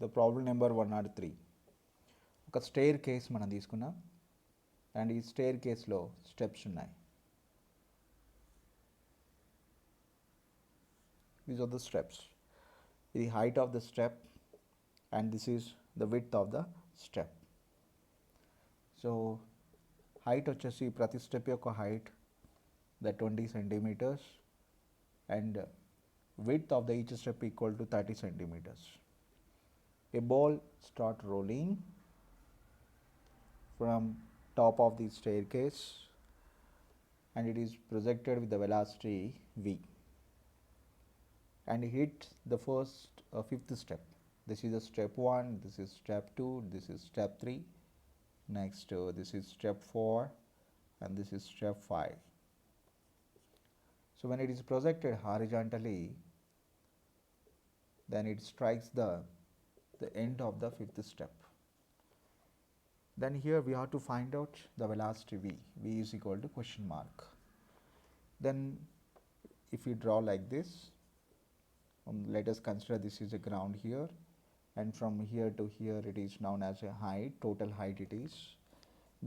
The problem number 103. ఒక stair case మనం తీసుకున్నాం అండ్ ఈ స్టేర్ కేస్లో స్టెప్స్ ఉన్నాయి. These are the steps. ఇది height of the step and this is the width of the step. So height వచ్చేసి ప్రతి స్టెప్ యొక్క height the 20 centimeters and width of the each step equal to 30 centimeters. A ball start rolling from top of the staircase and it is projected with the velocity v and hit the fifth step. This is the step 1, this is step 2, this is step 3, next this is step 4 and this is step 5. So when it is projected horizontally, then it strikes the end of the fifth step. Then here we have to find out the velocity v. V is equal to question mark. Then if we draw like this, let us consider this is a ground here and from here to here it is known as a height, total height it is.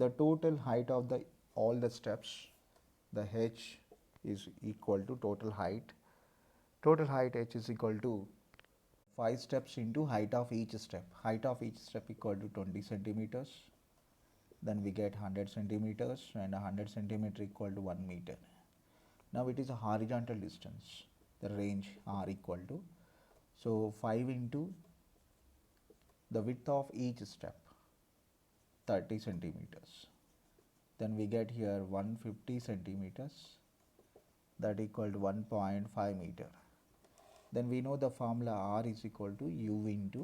The total height of the all the steps, the h is equal to total height. Total height h is equal to 5 steps into height of each step. Height of each step equal to 20 centimeters. Then we get 100 centimeters and 100 centimeter equal to 1 meter. Now it is a horizontal distance. The range r equal to, so 5 into the width of each step 30 centimeters. Then we get here 150 centimeters, that equal to 1.5 meter. Then we know the formula r is equal to u into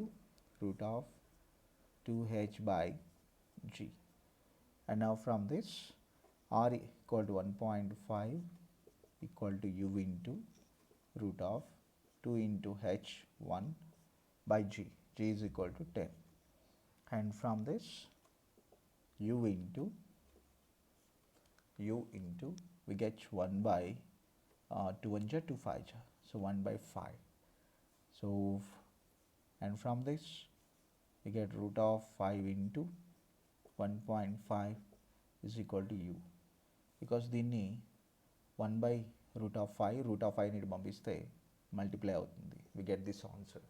root of 2h by g. And now from this r equal to 1.5 equal to u into root of 2 into h 1 by g. G is equal to 10. And from this u into we get 1 by 2 1 ja 2 5 ja, so 1 by 5. So and from this we get root of 5 into 1.5 is equal to u. Because దీన్ని 1 by root of 5 ni పంపిస్తే multiply అవుతుంది. We get this answer.